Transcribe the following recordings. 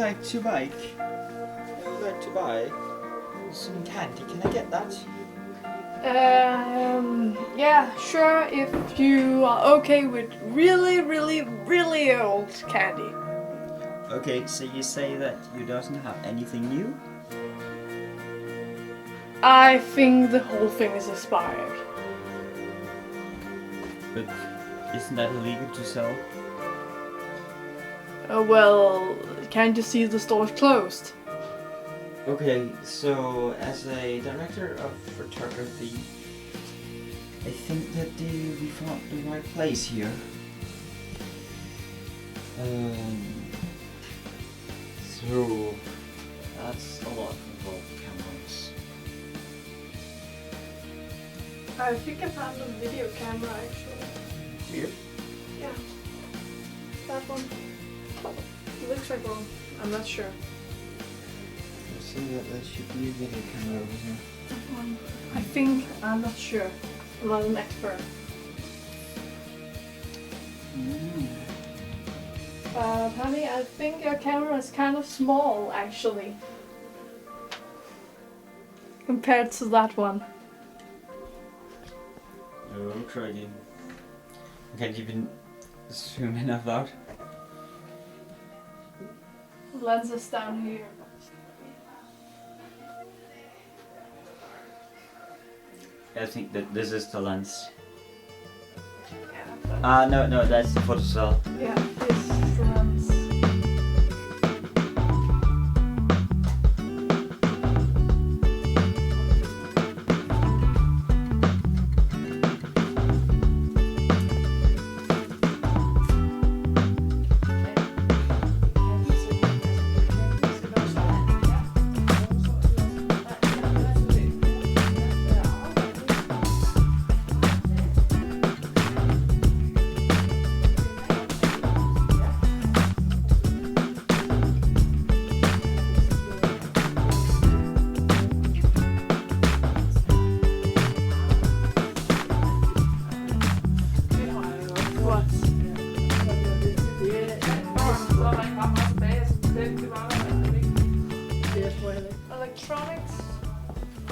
like to buy some candy. Can I get that? Yeah, sure, if you are okay with really, really, really old candy. Okay, so you say that you doesn't have anything new? I think the whole thing is expired. But isn't that illegal to sell? Well, can't you see the store's closed? Okay, so as a director of photography, I think that we found the right place here. So that's a lot of old cameras. I think I found a video camera actually. Here? Yeah. That one. It looks like one. I'm not sure. So that should be a video camera over here. That one. I think, I'm not sure. I'm not an expert. Honey, I think your camera is kind of small actually. Compared to that one. No, try I can't even zoom in out. Lens is down here. I think that this is the lens. Yeah, No, that's the photo cell. yeah, this is the lens.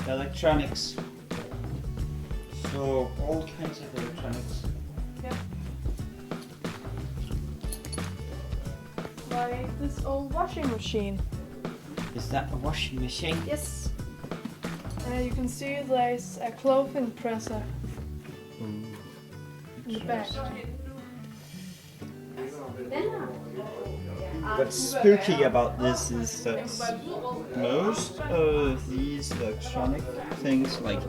Electronics. So all kinds of electronics. Yeah. Like this old washing machine. Is that a washing machine? Yes. You can see there's a clothing presser in the back. What's spooky about this is that most of these electronic things, like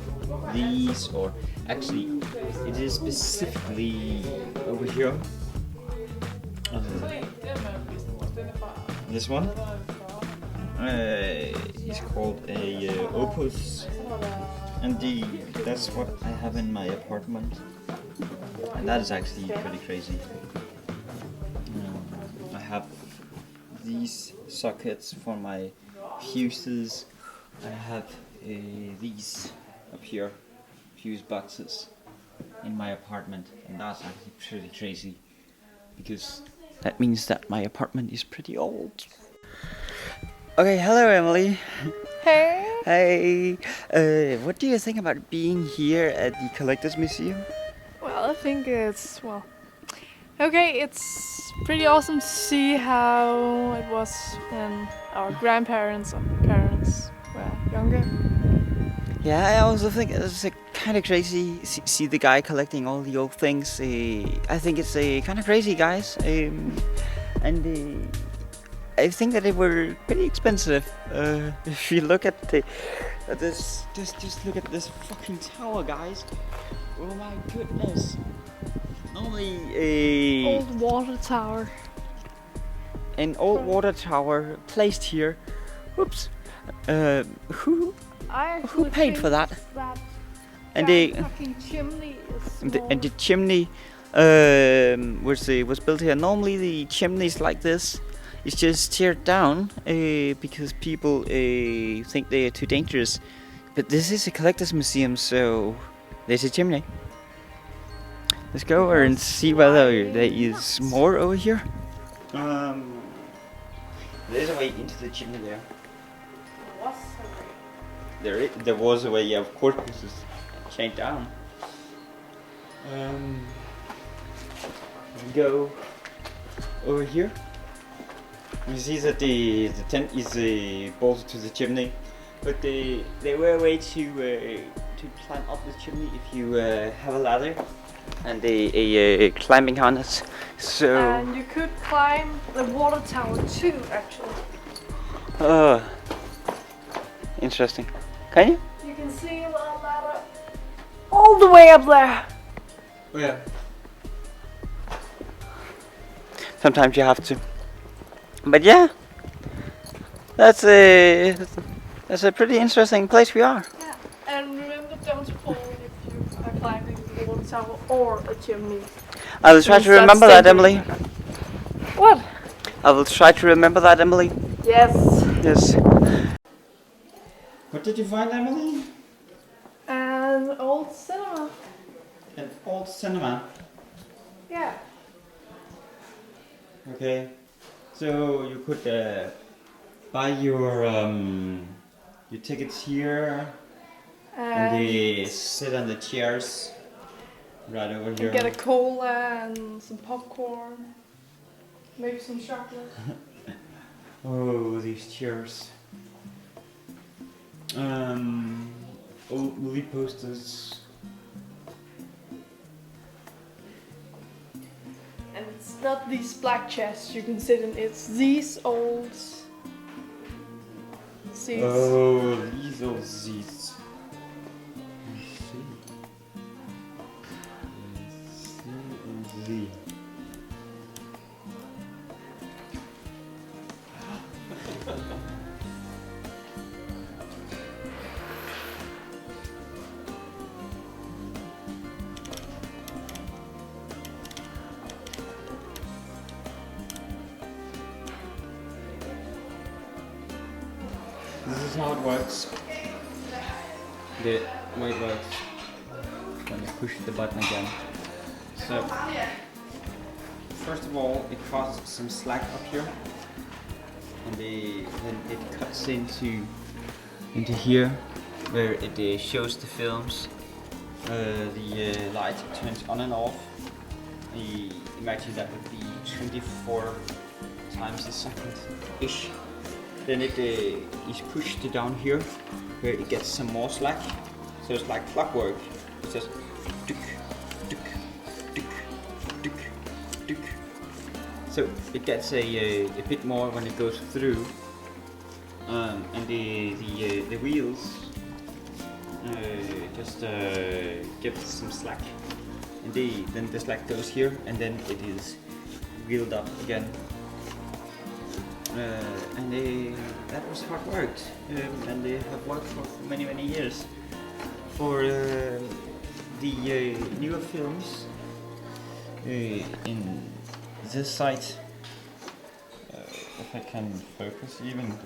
these, or actually, it is specifically over here. This one is called a Opus, and that's what I have in my apartment, and that is actually pretty crazy. I have these sockets for my fuses. I have these up here, fuse boxes in my apartment, and that's actually pretty crazy because that means that my apartment is pretty old. Okay, hello Emily. Hey. Hey. What do you think about being here at the Collectors Museum? Well, I think it's it's pretty awesome to see how it was when our grandparents or parents were younger. Yeah, I also think it's kind of crazy. See the guy collecting all the old things. I think it's kind of crazy, guys. And I think that they were pretty expensive. If you look at this, just look at this fucking tower, guys. Oh my goodness. Normally Old water tower. an old water tower placed here. Whoops. Who paid for that? And the fucking chimney is and the chimney was built here. Normally the chimneys like this is just teared down because people think they are too dangerous. But this is a collector's museum, so there's a chimney. Let's go over and see whether there is more over here. There's a way into the chimney there. What's the There was a way, yeah, of course, this is chained down. We go over here. You see that the tent is bolted to the chimney, but there were a way to climb up the chimney if you have a ladder and a climbing harness. So. And you could climb the water tower too, actually. Interesting. Can you? You can see the ladder all the way up there. Oh, yeah. Sometimes you have to. But yeah, that's a pretty interesting place we are. Yeah. And remember, don't fall if you are climbing the water tower or a chimney. I will try to remember that, Emily. What? I will try to remember that, Emily. Yes. Yes. What did you find, Emily? An old cinema. An old cinema. Yeah. Okay. So you could buy your tickets here, and they sit on the chairs right over here. Get a cola and some popcorn, maybe some chocolate. Oh, these chairs. Old movie posters. And it's not these black chairs you can sit in, it's these old seats. Oh, these old seats. Let's see. Let's see. This is how it works. The way it works when you push the button again. So, first of all, it causes some slack up here, and then it cuts into here, where it shows the films. The light turns on and off. Imagine that would be 24 times a second ish. Then it is pushed down here, where it gets some more slack. So it's like clockwork. It's just tick, tick, tick, tick, tick. So it gets a bit more when it goes through, and the wheels just give some slack, and then the slack goes here, and then it is wheeled up again. And that was hard worked, and they have worked for many years. For the newer films in this site, if I can focus even,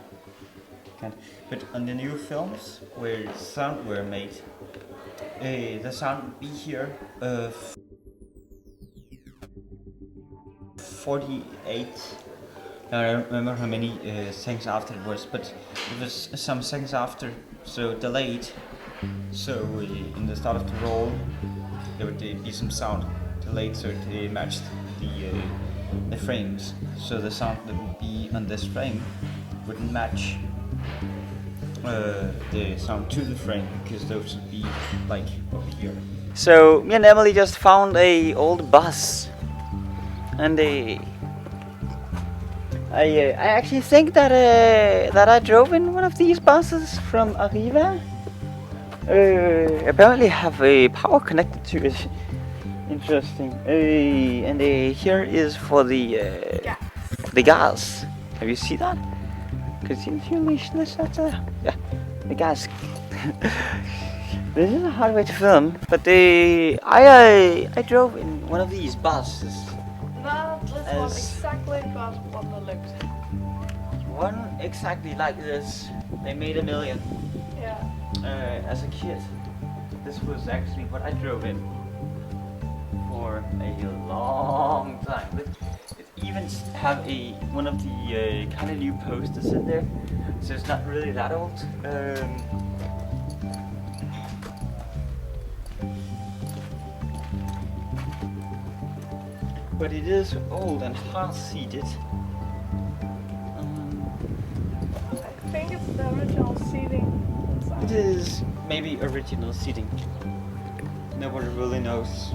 but on the new films where sound were made, the sound would be here 48. I don't remember how many seconds after it was, but it was some seconds after, so delayed. So in the start of the roll, there would be some sound delayed, so it matched the frames. So the sound that would be on this frame wouldn't match the sound to the frame, because those would be like up here. So me and Emily just found a old bus, and I actually think that I drove in one of these buses from Arriva. Apparently have a power connected to it. Interesting. And here is for the gas. Have you seen that? Yeah, the gas. This is a hard way to film, but I drove in one of these buses. Not this one exactly, but one that looked. One exactly like this. They made 1 million. Yeah. As a kid, this was actually what I drove in for a long time. It even have one of the kind of new posters in there, so it's not really that old. But it is old and half-seated. I think it's the original seating inside. It is maybe original seating. Nobody really knows.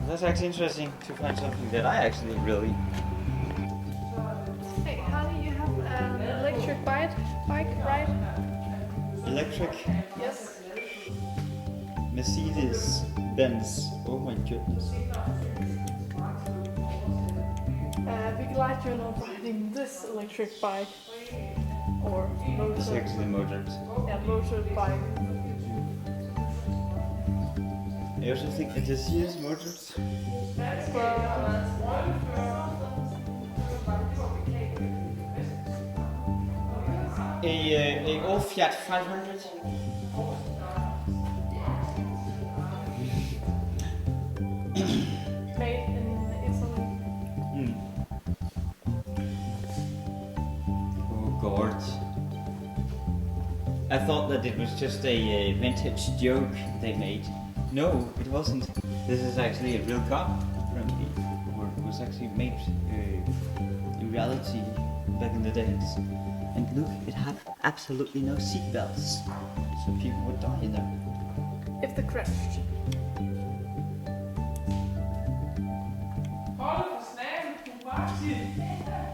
That's actually interesting to find something that I actually really. Hey, honey, you have an electric bike, right? Electric Yes. Mercedes Benz. Oh my goodness. We'd like you know riding this electric bike or It's motor. actually motors. Yeah, motorbike. I also think it is used motors. A old Fiat 500. Made in Italy. Oh god. I thought that it was just a vintage joke they made. No, it wasn't. This is actually a real car. Or it was actually made in reality back in the days. And look, it had absolutely no seat belts. So people would die in there. If they crashed. Hold for snakken, du bare